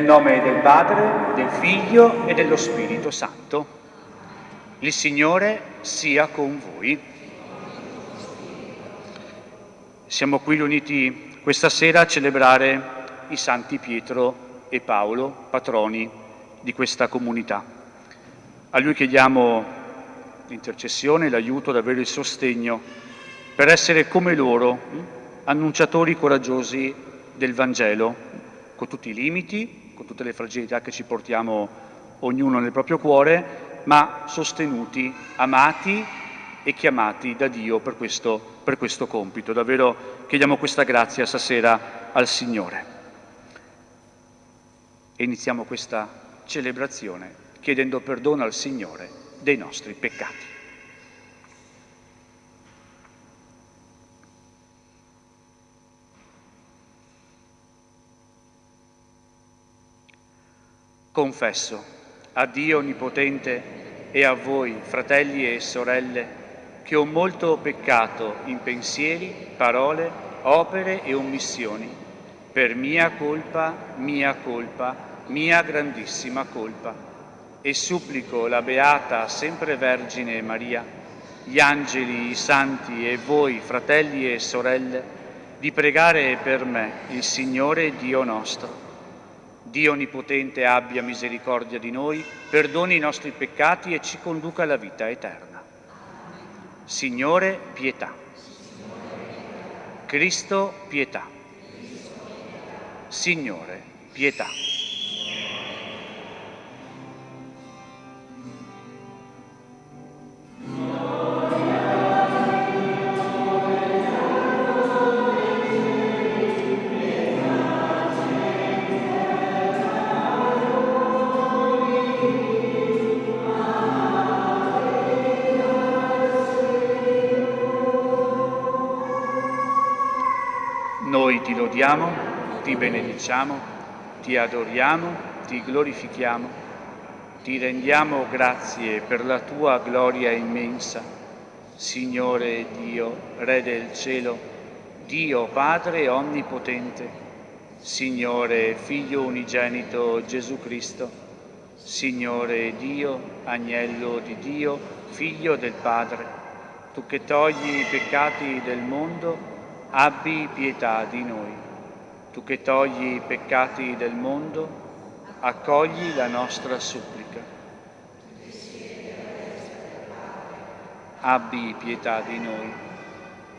Nel nome del Padre, del Figlio e dello Spirito Santo. Il Signore sia con voi. Siamo qui riuniti questa sera a celebrare i Santi Pietro e Paolo, patroni di questa comunità. A lui chiediamo l'intercessione, l'aiuto, davvero il sostegno per essere come loro, annunciatori coraggiosi del Vangelo, con tutti i limiti, con tutte le fragilità che ci portiamo ognuno nel proprio cuore, ma sostenuti, amati e chiamati da Dio per questo compito. Davvero chiediamo questa grazia stasera al Signore. E iniziamo questa celebrazione chiedendo perdono al Signore dei nostri peccati. Confesso a Dio Onnipotente e a voi, fratelli e sorelle, che ho molto peccato in pensieri, parole, opere e omissioni, per mia colpa, mia grandissima colpa. E supplico la Beata Sempre Vergine Maria, gli angeli, i santi e voi, fratelli e sorelle, di pregare per me il Signore Dio nostro. Dio Onnipotente abbia misericordia di noi, perdoni i nostri peccati e ci conduca alla vita eterna. Signore, pietà. Cristo, pietà. Signore, pietà. Noi ti lodiamo, ti benediciamo, ti adoriamo, ti glorifichiamo, ti rendiamo grazie per la tua gloria immensa, Signore Dio, Re del cielo, Dio Padre Onnipotente, Signore Figlio unigenito Gesù Cristo, Signore Dio, Agnello di Dio, Figlio del Padre, tu che togli i peccati del mondo, abbi pietà di noi. Tu che togli i peccati del mondo, accogli la nostra supplica. Abbi pietà di noi,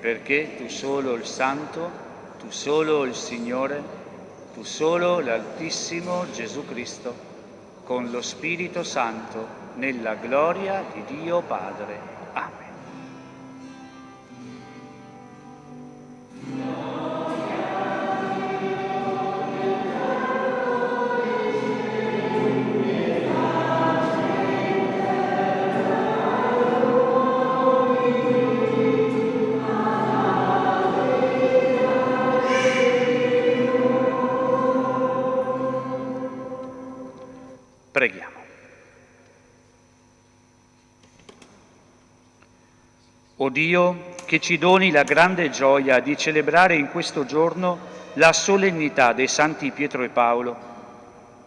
perché tu solo il Santo, tu solo il Signore, tu solo l'Altissimo Gesù Cristo, con lo Spirito Santo, nella gloria di Dio Padre. Amen. Preghiamo. O Dio, che ci doni la grande gioia di celebrare in questo giorno la solennità dei Santi Pietro e Paolo,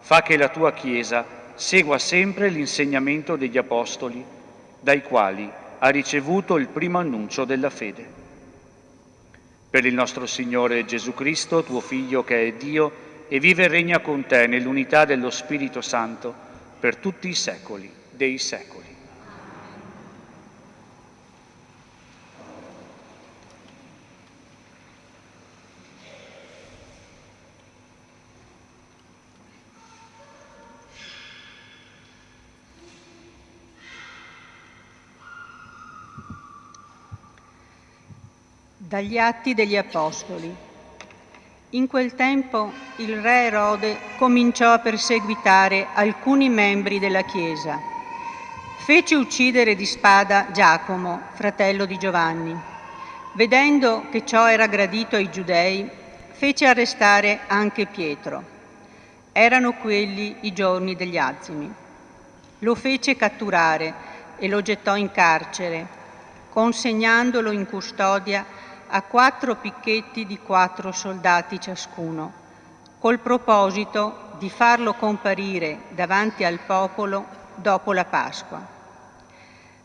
fa che la tua Chiesa segua sempre l'insegnamento degli Apostoli, dai quali ha ricevuto il primo annuncio della fede. Per il nostro Signore Gesù Cristo, tuo Figlio che è Dio, e vive e regna con te nell'unità dello Spirito Santo per tutti i secoli dei secoli. Dagli Atti degli Apostoli. In quel tempo il re Erode cominciò a perseguitare alcuni membri della Chiesa. Fece uccidere di spada Giacomo, fratello di Giovanni. Vedendo che ciò era gradito ai giudei, fece arrestare anche Pietro. Erano quelli i giorni degli azimi. Lo fece catturare e lo gettò in carcere, consegnandolo in custodia a 4 picchetti di 4 soldati ciascuno, col proposito di farlo comparire davanti al popolo dopo la Pasqua.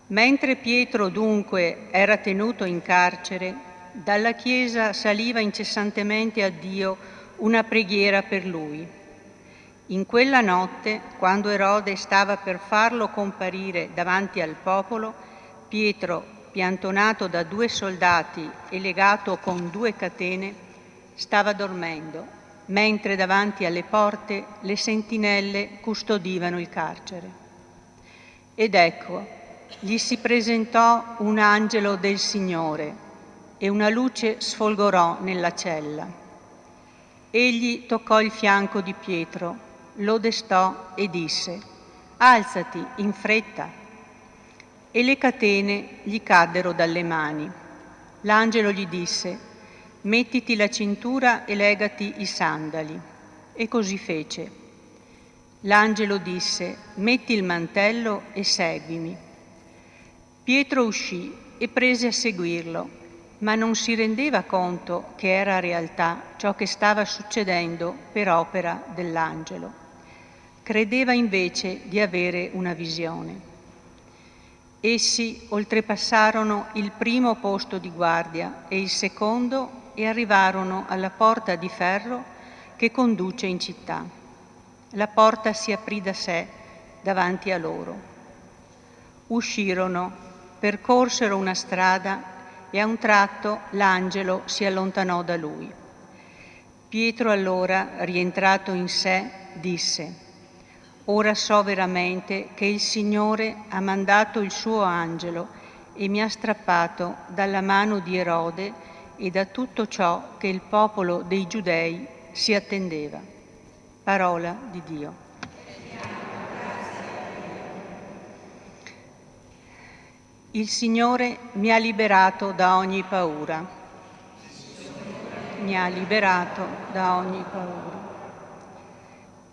Mentre Pietro dunque era tenuto in carcere, dalla Chiesa saliva incessantemente a Dio una preghiera per lui. In quella notte, quando Erode stava per farlo comparire davanti al popolo, Pietro, piantonato da 2 soldati e legato con 2 catene, stava dormendo, mentre davanti alle porte le sentinelle custodivano il carcere. Ed ecco, gli si presentò un angelo del Signore e una luce sfolgorò nella cella. Egli toccò il fianco di Pietro, lo destò e disse: «Alzati in fretta!» E le catene gli caddero dalle mani. L'angelo gli disse: «Mettiti la cintura e legati i sandali». E così fece. L'angelo disse: «Metti il mantello e seguimi». Pietro uscì e prese a seguirlo, ma non si rendeva conto che era realtà ciò che stava succedendo per opera dell'angelo. Credeva invece di avere una visione. Essi oltrepassarono il primo posto di guardia e il secondo e arrivarono alla porta di ferro che conduce in città. La porta si aprì da sé davanti a loro. Uscirono, percorsero una strada e a un tratto l'angelo si allontanò da lui. Pietro allora, rientrato in sé, disse: «Ora so veramente che il Signore ha mandato il suo angelo e mi ha strappato dalla mano di Erode e da tutto ciò che il popolo dei Giudei si attendeva». Parola di Dio. Il Signore mi ha liberato da ogni paura. Mi ha liberato da ogni paura.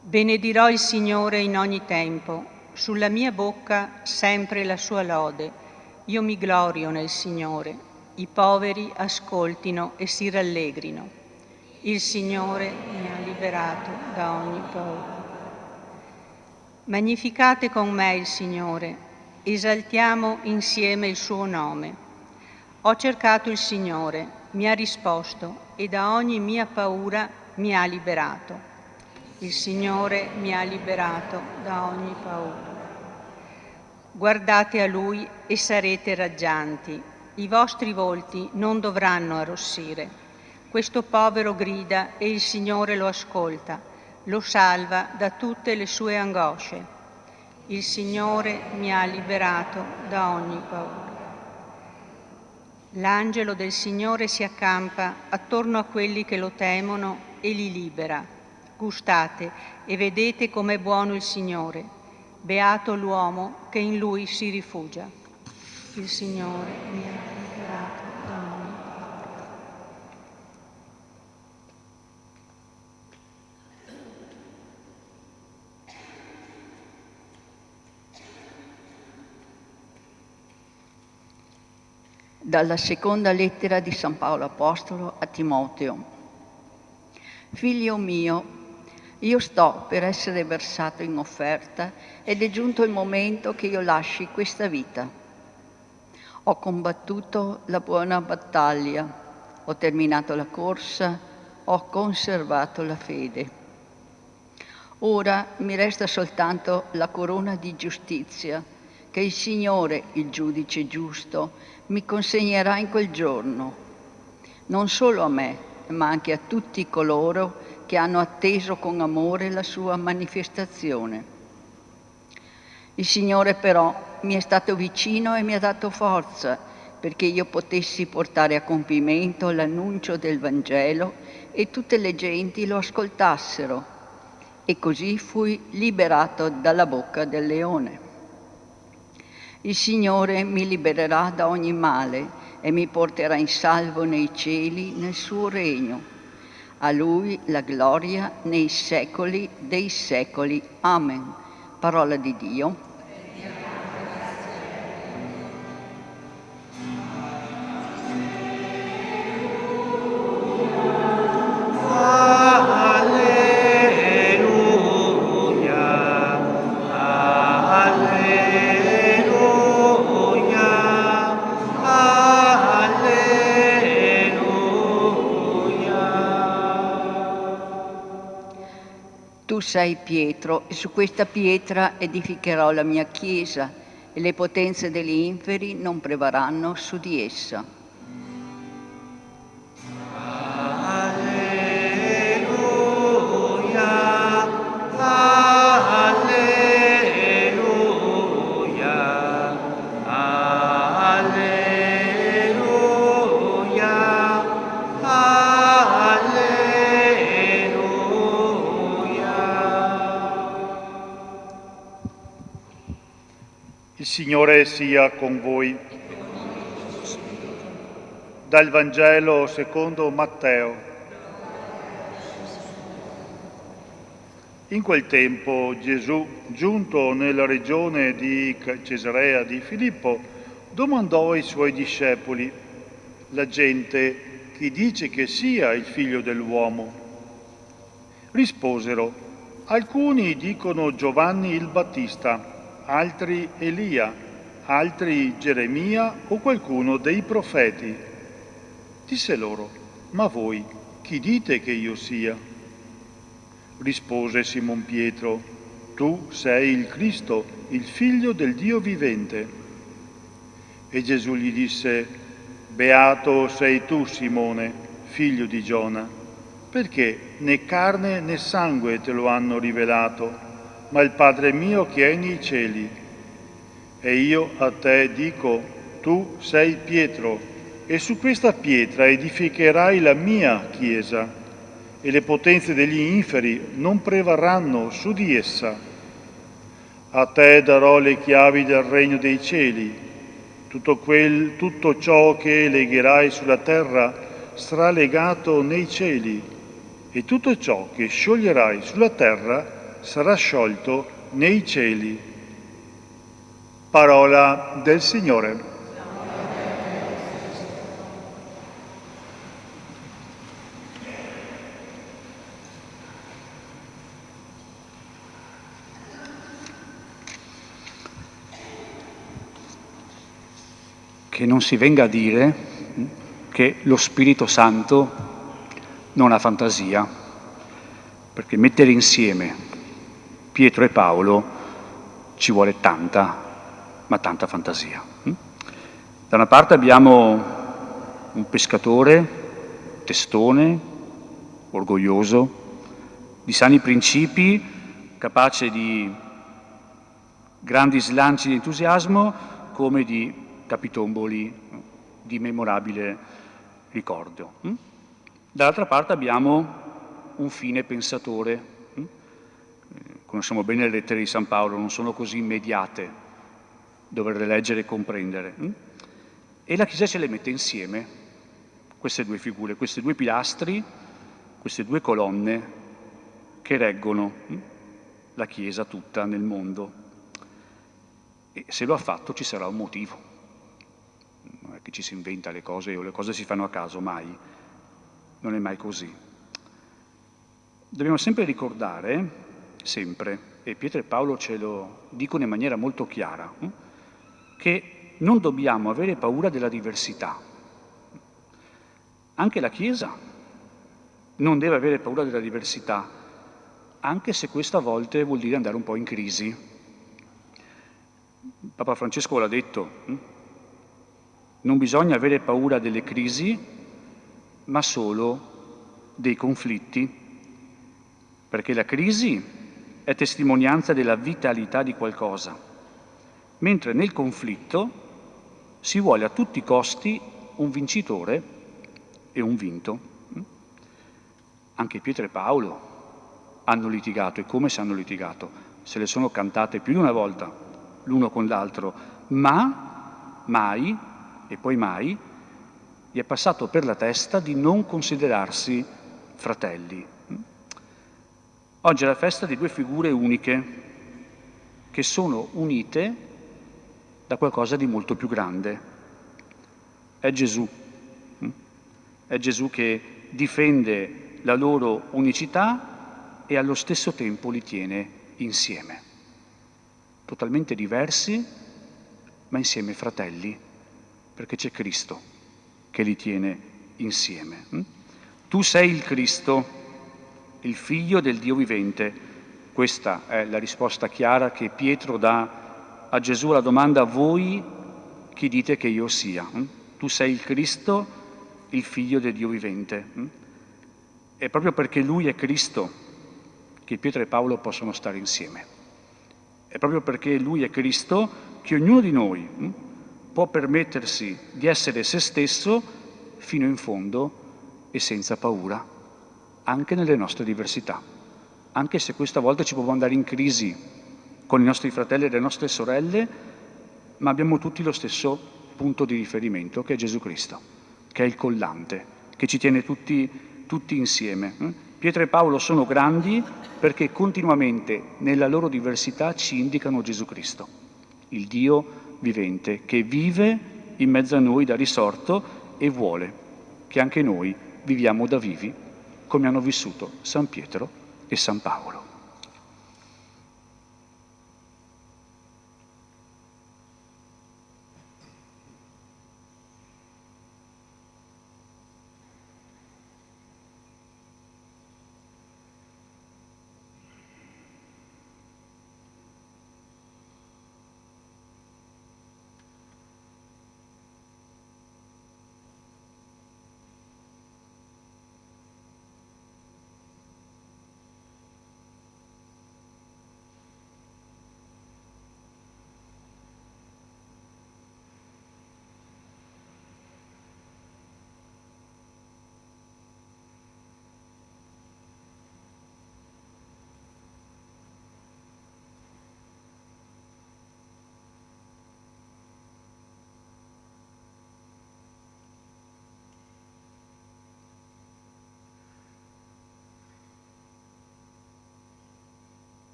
Benedirò il Signore in ogni tempo, sulla mia bocca sempre la sua lode. Io mi glorio nel Signore, i poveri ascoltino e si rallegrino. Il Signore mi ha liberato da ogni paura. Magnificate con me il Signore, esaltiamo insieme il suo nome. Ho cercato il Signore, mi ha risposto e da ogni mia paura mi ha liberato. Il Signore mi ha liberato da ogni paura. Guardate a Lui e sarete raggianti. I vostri volti non dovranno arrossire. Questo povero grida e il Signore lo ascolta, lo salva da tutte le sue angosce. Il Signore mi ha liberato da ogni paura. L'angelo del Signore si accampa attorno a quelli che lo temono e li libera. Gustate e vedete com'è buono il Signore. Beato l'uomo che in Lui si rifugia. Il Signore mi ha liberato da ogni paura. Dalla seconda lettera di San Paolo Apostolo a Timoteo. Figlio mio, io sto per essere versato in offerta ed è giunto il momento che io lasci questa vita. Ho combattuto la buona battaglia, ho terminato la corsa, ho conservato la fede. Ora mi resta soltanto la corona di giustizia che il Signore, il giudice giusto, mi consegnerà in quel giorno, non solo a me, ma anche a tutti coloro che hanno atteso con amore la sua manifestazione. Il Signore però mi è stato vicino e mi ha dato forza perché io potessi portare a compimento l'annuncio del Vangelo e tutte le genti lo ascoltassero, e così fui liberato dalla bocca del leone. Il Signore mi libererà da ogni male e mi porterà in salvo nei cieli nel suo regno. A Lui la gloria nei secoli dei secoli. Amen. Parola di Dio. Alleluia. sei Pietro, e su questa pietra edificherò la mia chiesa, e le potenze degli inferi non prevarranno su di essa. Il Signore sia con voi. Dal Vangelo secondo Matteo. In quel tempo Gesù, giunto nella regione di Cesarea di Filippo, domandò ai suoi discepoli: la gente chi dice che sia il Figlio dell'uomo? Risposero: alcuni dicono Giovanni il Battista, altri Elia, altri Geremia o qualcuno dei profeti. Disse loro: ma voi chi dite che io sia? Rispose Simon Pietro: tu sei il Cristo, il Figlio del Dio vivente. E Gesù gli disse: beato sei tu, Simone, figlio di Giona, perché né carne né sangue te lo hanno rivelato, ma il Padre mio che è nei cieli. E io a te dico, tu sei Pietro, e su questa pietra edificherai la mia chiesa, e le potenze degli inferi non prevarranno su di essa. A te darò le chiavi del regno dei cieli. Tutto ciò che legherai sulla terra sarà legato nei cieli, e tutto ciò che scioglierai sulla terra sarà sciolto nei cieli. Parola del Signore. Che non si venga a dire che lo Spirito Santo non ha fantasia, perché mettere insieme Pietro e Paolo ci vuole tanta, ma tanta fantasia. Da una parte abbiamo un pescatore, testone, orgoglioso, di sani principi, capace di grandi slanci di entusiasmo, come di capitomboli di memorabile ricordo. Dall'altra parte abbiamo un fine pensatore. Conosciamo bene le lettere di San Paolo, non sono così immediate, doverle leggere e comprendere. E la Chiesa ce le mette insieme, queste due figure, questi due pilastri, queste due colonne che reggono la Chiesa tutta nel mondo. E se lo ha fatto ci sarà un motivo. Non è che ci si inventa le cose o le cose si fanno a caso, mai. Non è mai così. Dobbiamo sempre ricordare, sempre, e Pietro e Paolo ce lo dicono in maniera molto chiara, che non dobbiamo avere paura della diversità. Anche la Chiesa non deve avere paura della diversità, anche se questa a volte vuol dire andare un po' in crisi. Papa Francesco l'ha detto, non bisogna avere paura delle crisi, ma solo dei conflitti, perché la crisi è testimonianza della vitalità di qualcosa, mentre nel conflitto si vuole a tutti i costi un vincitore e un vinto. Anche Pietro e Paolo hanno litigato, e come se hanno litigato, se le sono cantate più di una volta l'uno con l'altro, ma mai, e poi mai, gli è passato per la testa di non considerarsi fratelli. Oggi è la festa di due figure uniche che sono unite da qualcosa di molto più grande. È Gesù. È Gesù che difende la loro unicità e allo stesso tempo li tiene insieme. Totalmente diversi, ma insieme fratelli, perché c'è Cristo che li tiene insieme. Tu sei il Cristo, il Figlio del Dio vivente. Questa è la risposta chiara che Pietro dà a Gesù alla domanda: voi chi dite che io sia? Tu sei il Cristo, il Figlio del Dio vivente. È proprio perché Lui è Cristo che Pietro e Paolo possono stare insieme. È proprio perché Lui è Cristo che ognuno di noi può permettersi di essere se stesso fino in fondo e senza paura, anche nelle nostre diversità, anche se questa volta ci può andare in crisi con i nostri fratelli e le nostre sorelle, ma abbiamo tutti lo stesso punto di riferimento, che è Gesù Cristo, che è il collante, che ci tiene tutti insieme. Pietro e Paolo sono grandi perché continuamente nella loro diversità ci indicano Gesù Cristo, il Dio vivente, che vive in mezzo a noi da risorto e vuole che anche noi viviamo da vivi, come hanno vissuto San Pietro e San Paolo.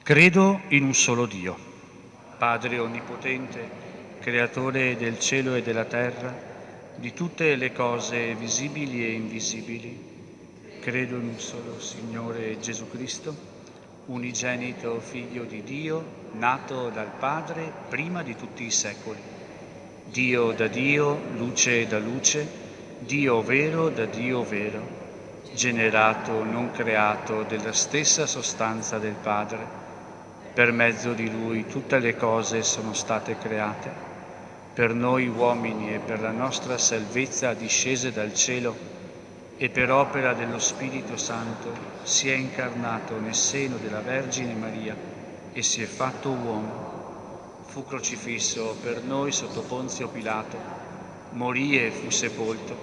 Credo in un solo Dio, Padre Onnipotente, Creatore del cielo e della terra, di tutte le cose visibili e invisibili. Credo in un solo Signore Gesù Cristo, unigenito Figlio di Dio, nato dal Padre prima di tutti i secoli. Dio da Dio, luce da luce, Dio vero da Dio vero, generato, non creato, della stessa sostanza del Padre. Per mezzo di Lui tutte le cose sono state create. Per noi uomini e per la nostra salvezza discese dal cielo e per opera dello Spirito Santo si è incarnato nel seno della Vergine Maria e si è fatto uomo. Fu crocifisso per noi sotto Ponzio Pilato, morì e fu sepolto.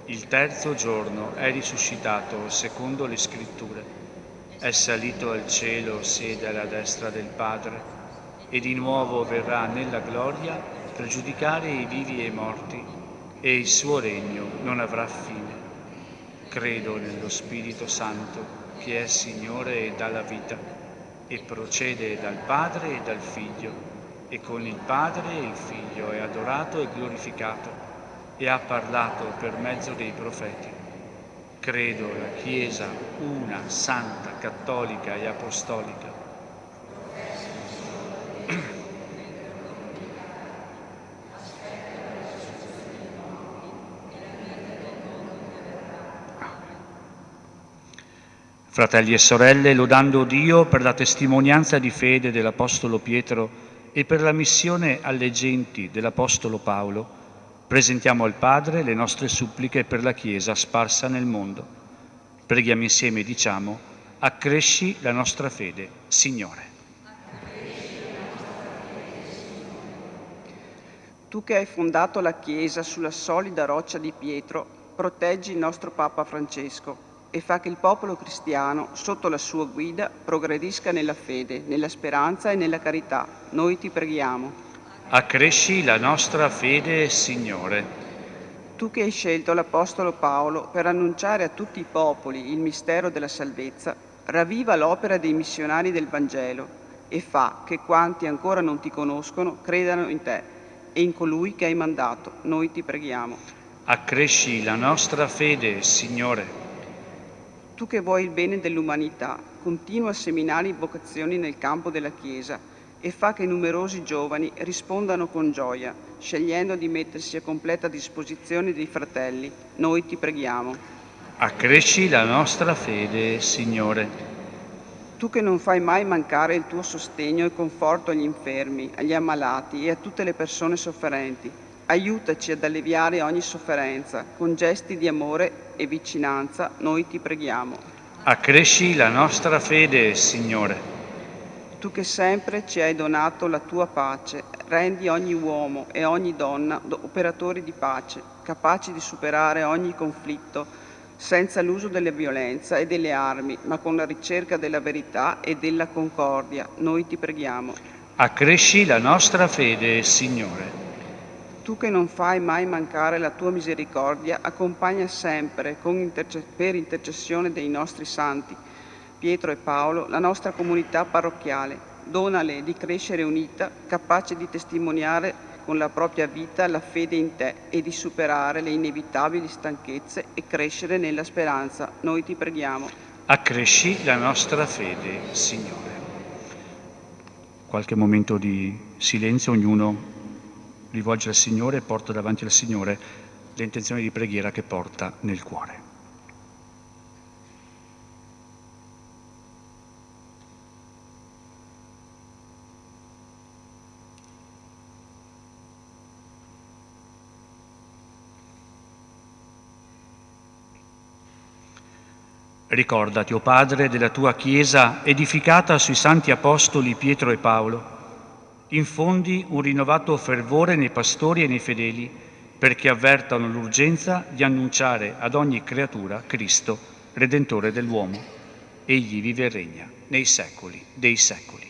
Il terzo giorno è risuscitato secondo le Scritture. È salito al cielo, siede alla destra del Padre e di nuovo verrà nella gloria per giudicare i vivi e i morti, e il suo regno non avrà fine. Credo nello Spirito Santo, che è Signore e dà la vita, e procede dal Padre e dal Figlio, e con il Padre e il Figlio è adorato e glorificato, e ha parlato per mezzo dei profeti. Credo la Chiesa una, santa, cattolica e apostolica. Fratelli e sorelle, lodando Dio per la testimonianza di fede dell'Apostolo Pietro e per la missione alle genti dell'Apostolo Paolo, presentiamo al Padre le nostre suppliche per la Chiesa sparsa nel mondo. Preghiamo insieme e diciamo: accresci la nostra fede, Signore. Tu che hai fondato la Chiesa sulla solida roccia di Pietro, proteggi il nostro Papa Francesco e fa che il popolo cristiano, sotto la sua guida, progredisca nella fede, nella speranza e nella carità. Noi ti preghiamo. Accresci la nostra fede, Signore. Tu che hai scelto l'Apostolo Paolo per annunciare a tutti i popoli il mistero della salvezza, ravviva l'opera dei missionari del Vangelo e fa che quanti ancora non ti conoscono credano in te e in colui che hai mandato. Noi ti preghiamo. Accresci la nostra fede, Signore. Tu che vuoi il bene dell'umanità, continua a seminare vocazioni nel campo della Chiesa e fa che numerosi giovani rispondano con gioia, scegliendo di mettersi a completa disposizione dei fratelli. Noi ti preghiamo. Accresci la nostra fede, Signore. Tu che non fai mai mancare il tuo sostegno e conforto agli infermi, agli ammalati e a tutte le persone sofferenti, aiutaci ad alleviare ogni sofferenza con gesti di amore e vicinanza, noi ti preghiamo. Accresci la nostra fede, Signore. Tu che sempre ci hai donato la tua pace, rendi ogni uomo e ogni donna operatori di pace, capaci di superare ogni conflitto senza l'uso della violenza e delle armi, ma con la ricerca della verità e della concordia. Noi ti preghiamo. Accresci la nostra fede, Signore. Tu che non fai mai mancare la tua misericordia, accompagna sempre per intercessione dei nostri santi, Pietro e Paolo, la nostra comunità parrocchiale. Donale di crescere unita, capace di testimoniare con la propria vita la fede in te e di superare le inevitabili stanchezze e crescere nella speranza. Noi ti preghiamo. Accresci la nostra fede, Signore. Qualche momento di silenzio, ognuno rivolge al Signore e porta davanti al Signore le intenzioni di preghiera che porta nel cuore. Ricordati, o Padre, della tua Chiesa edificata sui santi apostoli Pietro e Paolo. Infondi un rinnovato fervore nei pastori e nei fedeli, perché avvertano l'urgenza di annunciare ad ogni creatura Cristo, Redentore dell'uomo. Egli vive e regna nei secoli dei secoli.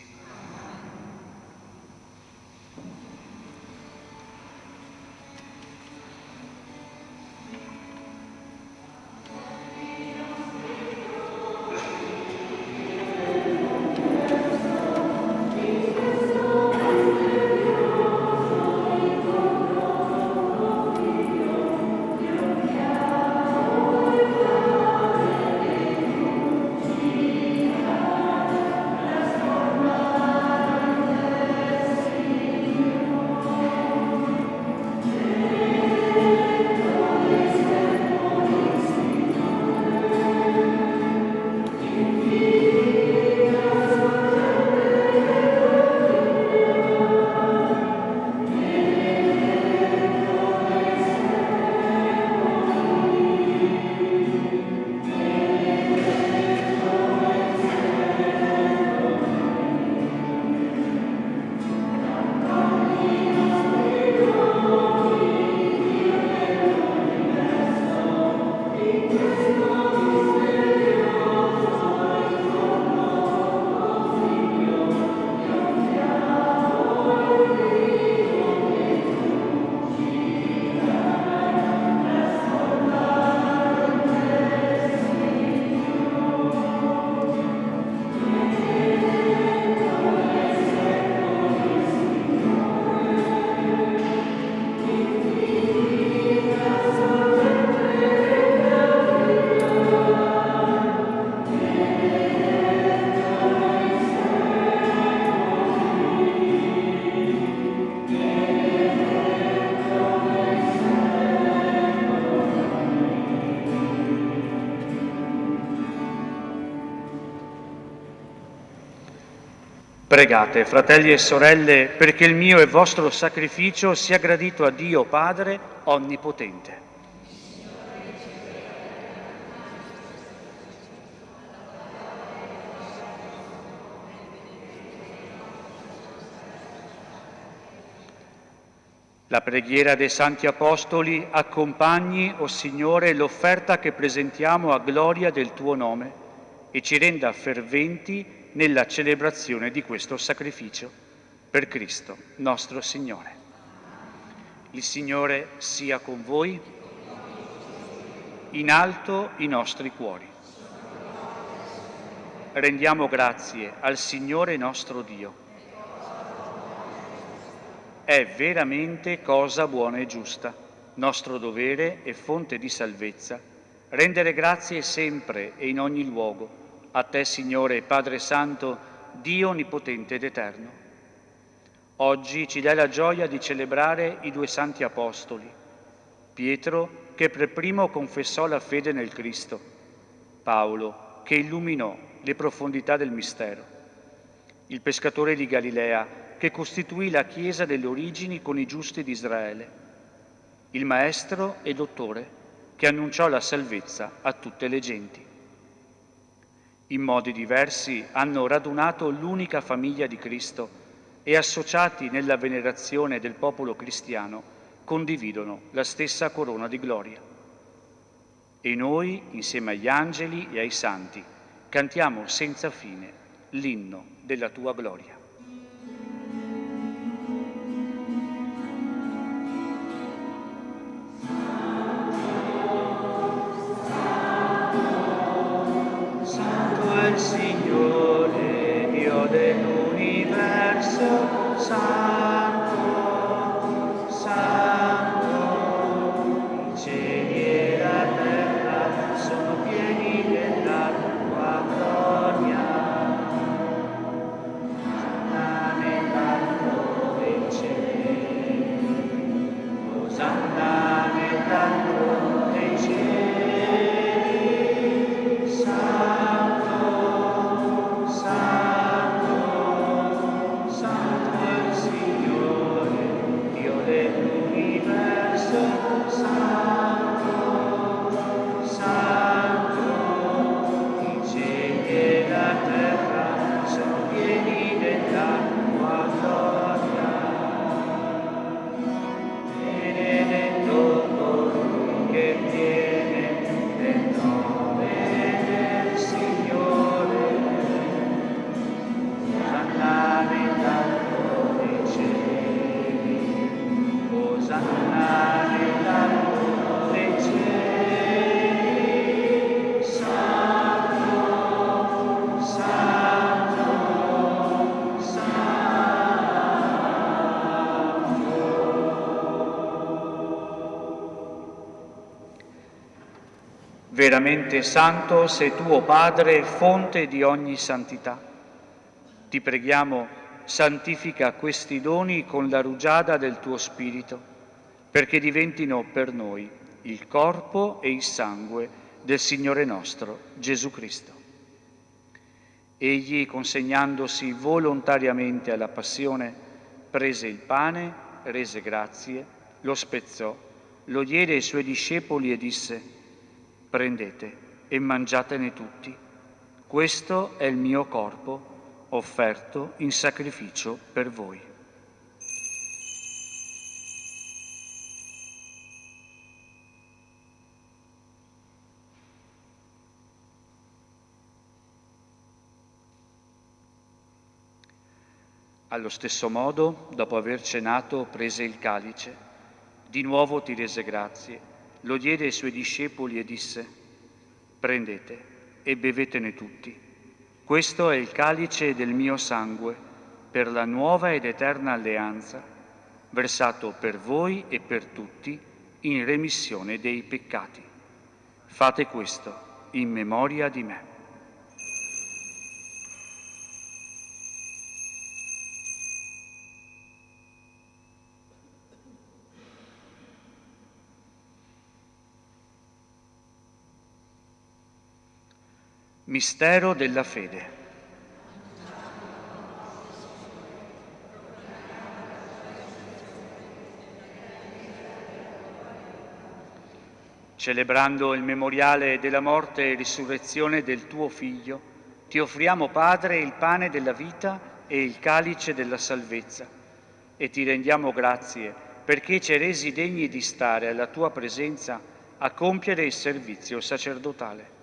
Pregate, fratelli e sorelle, perché il mio e vostro sacrificio sia gradito a Dio Padre Onnipotente. La preghiera dei Santi Apostoli accompagni, o Signore, l'offerta che presentiamo a gloria del Tuo nome e ci renda ferventi nella celebrazione di questo sacrificio per Cristo nostro Signore. Il Signore sia con voi, in alto i nostri cuori. Rendiamo grazie al Signore nostro Dio. È veramente cosa buona e giusta, nostro dovere e fonte di salvezza, rendere grazie sempre e in ogni luogo a Te, Signore, Padre Santo, Dio Onnipotente ed Eterno, Oggi ci dai la gioia di celebrare i due santi apostoli, Pietro, che per primo confessò la fede nel Cristo, Paolo, che illuminò le profondità del mistero, il pescatore di Galilea, che costituì la Chiesa delle origini con i giusti di Israele, il Maestro e Dottore, che annunciò la salvezza a tutte le genti. In modi diversi hanno radunato l'unica famiglia di Cristo e associati nella venerazione del popolo cristiano condividono la stessa corona di gloria. E noi, insieme agli angeli e ai santi, cantiamo senza fine l'inno della tua gloria. Santo è il Signore, Dio dell'universo, Santo, Santo, i cieli e la terra sono pieni della tua gloria. Hosanna nell'alto dei cieli, Hosanna nell'alto dei cieli, Santo, Santo, Santo è il Signore, Dio dell'universo, Santo, Santo, i cieli e la terra sono pieni della tua gloria. Benedetto colui che viene nel nome del Signore, Hosanna nell'alto dei cieli, Hosanna nell'alto dei cieli, Santo, Santo, Santo. Veramente santo sei tu, o Padre, fonte di ogni santità. Ti preghiamo, santifica questi doni con la rugiada del tuo Spirito, perché diventino per noi il corpo e il sangue del Signore nostro Gesù Cristo. Egli, consegnandosi volontariamente alla passione, prese il pane, rese grazie, lo spezzò, lo diede ai suoi discepoli e disse: prendete e mangiatene tutti. Questo è il mio corpo, offerto in sacrificio per voi. Allo stesso modo, dopo aver cenato, prese il calice, di nuovo ti rese grazie, lo diede ai suoi discepoli e disse: prendete e bevetene tutti. Questo è il calice del mio sangue, per la nuova ed eterna alleanza, versato per voi e per tutti in remissione dei peccati. Fate questo in memoria di me. Mistero della fede. Celebrando il memoriale della morte e risurrezione del tuo Figlio, ti offriamo, Padre, il pane della vita e il calice della salvezza, e ti rendiamo grazie perché ci hai resi degni di stare alla tua presenza a compiere il servizio sacerdotale.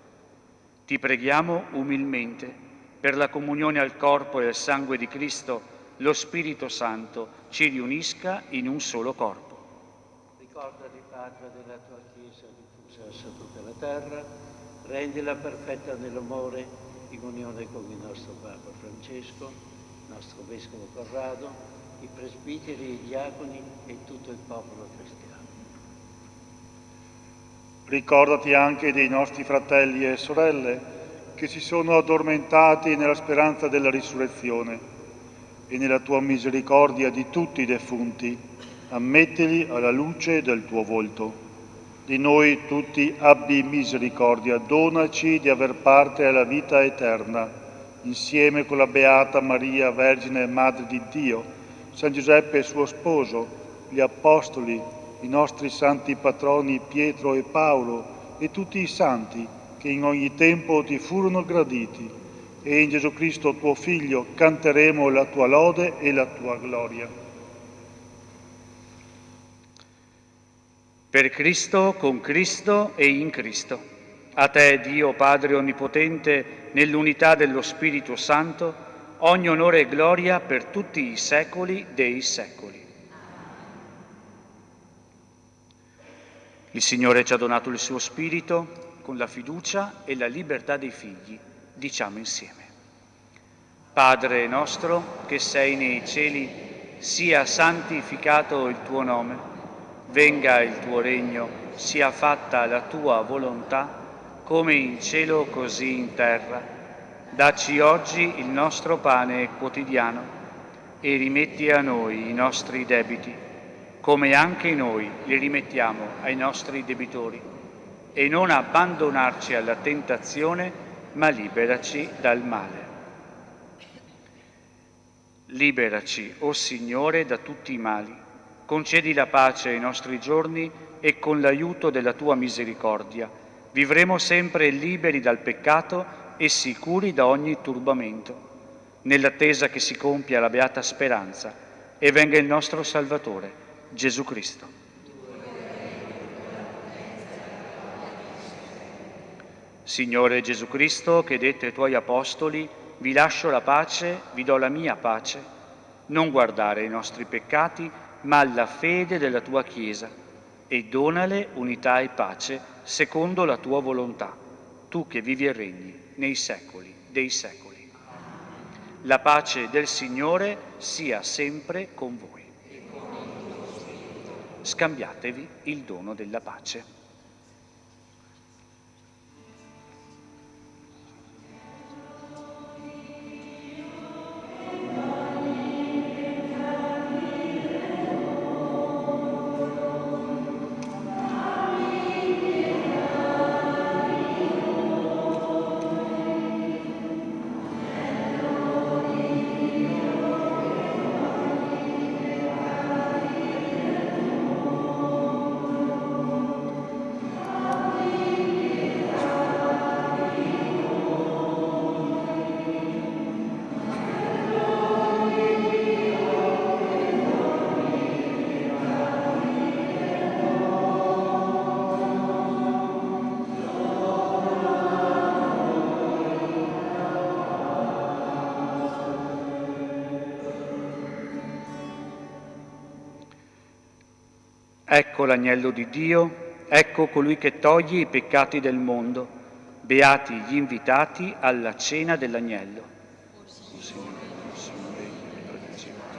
Ti preghiamo umilmente, per la comunione al corpo e al sangue di Cristo, lo Spirito Santo ci riunisca in un solo corpo. Ricordati, Padre, della tua Chiesa diffusa su tutta la terra, rendila perfetta nell'amore, in unione con il nostro Papa Francesco, il nostro Vescovo Corrado, i presbiteri, i diaconi e tutto il popolo cristiano. Ricordati anche dei nostri fratelli e sorelle che si sono addormentati nella speranza della risurrezione. e nella tua misericordia di tutti i defunti, ammettili alla luce del tuo volto. Di noi tutti abbi misericordia, donaci di aver parte alla vita eterna, insieme con la Beata Maria, Vergine e Madre di Dio, San Giuseppe suo sposo, gli Apostoli, i nostri santi patroni Pietro e Paolo e tutti i santi che in ogni tempo ti furono graditi, e in Gesù Cristo tuo Figlio canteremo la tua lode e la tua gloria. Per Cristo, con Cristo e in Cristo. A te, Dio Padre Onnipotente, nell'unità dello Spirito Santo, ogni onore e gloria per tutti i secoli dei secoli. Il Signore ci ha donato il suo Spirito con la fiducia e la libertà dei figli. Diciamo insieme. Padre nostro, che sei nei cieli, sia santificato il tuo nome. Venga il tuo regno, sia fatta la tua volontà, come in cielo così in terra. Dacci oggi il nostro pane quotidiano e rimetti a noi i nostri debiti, come anche noi li rimettiamo ai nostri debitori. E non abbandonarci alla tentazione, ma liberaci dal male. Liberaci, o Signore, da tutti i mali. Concedi la pace ai nostri giorni e con l'aiuto della tua misericordia vivremo sempre liberi dal peccato e sicuri da ogni turbamento, nell'attesa che si compia la beata speranza e venga il nostro Salvatore, Gesù Cristo. Signore Gesù Cristo, che dette ai tuoi apostoli, vi lascio la pace, vi do la mia pace, non guardare i nostri peccati, ma alla fede della tua Chiesa, e donale unità e pace secondo la tua volontà, tu che vivi e regni nei secoli dei secoli. La pace del Signore sia sempre con voi. Scambiatevi il dono della pace. Ecco l'agnello di Dio, ecco colui che toglie i peccati del mondo. Beati gli invitati alla cena dell'agnello. O Signore, non sono degno di partecipare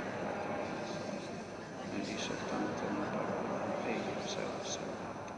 ne di soltanto una parola e io sarò salvato.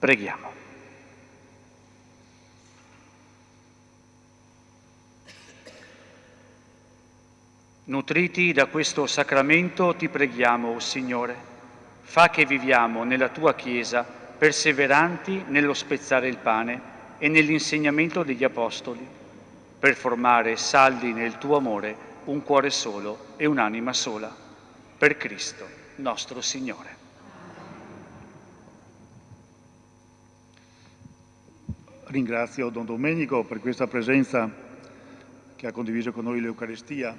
Preghiamo. Nutriti da questo sacramento ti preghiamo, o Signore, fa che viviamo nella tua Chiesa perseveranti nello spezzare il pane e nell'insegnamento degli Apostoli, per formare saldi nel tuo amore un cuore solo e un'anima sola, per Cristo nostro Signore. Ringrazio Don Domenico per questa presenza che ha condiviso con noi l'Eucaristia.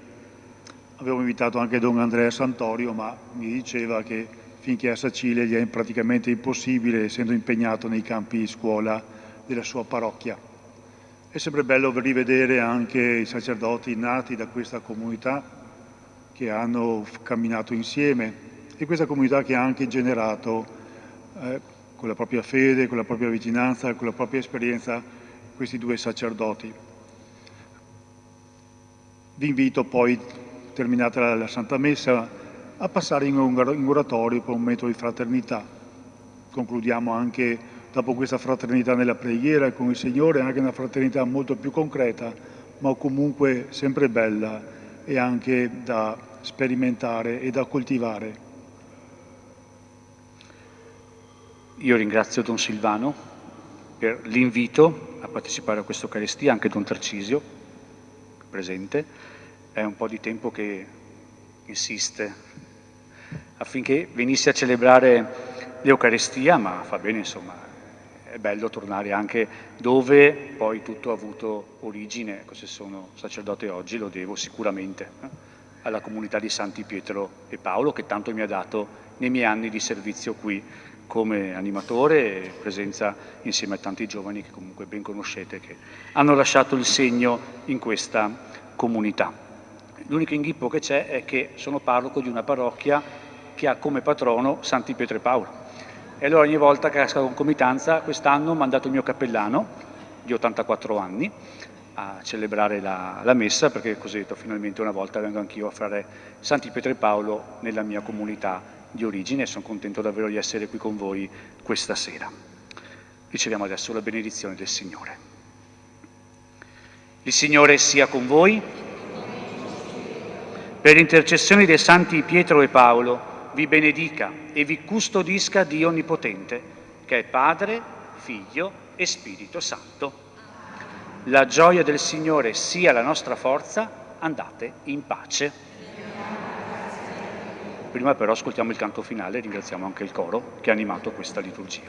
Avevo invitato anche Don Andrea Santorio, ma mi diceva che finché è a Sacile gli è praticamente impossibile, essendo impegnato nei campi scuola della sua parrocchia. È sempre bello rivedere anche i sacerdoti nati da questa comunità che hanno camminato insieme e questa comunità che ha anche generato con la propria fede, con la propria vicinanza, con la propria esperienza questi due sacerdoti. Vi invito poi, terminata la Santa Messa, a passare in oratorio per un momento di fraternità. Concludiamo anche, dopo questa fraternità nella preghiera con il Signore, anche una fraternità molto più concreta, ma comunque sempre bella e anche da sperimentare e da coltivare. Io ringrazio Don Silvano per l'invito a partecipare a questa Eucaristia, anche Don Tarcisio, presente. È un po' di tempo che insiste affinché venisse a celebrare l'Eucaristia, ma fa bene, insomma, è bello tornare anche dove poi tutto ha avuto origine. Ecco, se sono sacerdote oggi lo devo sicuramente alla comunità di Santi Pietro e Paolo, che tanto mi ha dato nei miei anni di servizio qui come animatore e presenza insieme a tanti giovani che comunque ben conoscete, che hanno lasciato il segno in questa comunità. L'unico inghippo che c'è è che sono parroco di una parrocchia che ha come patrono Santi Pietro e Paolo. E allora ogni volta che esco a concomitanza, quest'anno ho mandato il mio cappellano di 84 anni a celebrare la messa, perché così ho detto finalmente una volta vengo anch'io a fare Santi Pietro e Paolo nella mia comunità di origine e sono contento davvero di essere qui con voi questa sera. Riceviamo adesso la benedizione del Signore. Il Signore sia con voi. Per intercessione dei Santi Pietro e Paolo vi benedica e vi custodisca Dio Onnipotente, che è Padre, Figlio e Spirito Santo. La gioia del Signore sia la nostra forza, andate in pace. Prima però ascoltiamo il canto finale e ringraziamo anche il coro che ha animato questa liturgia.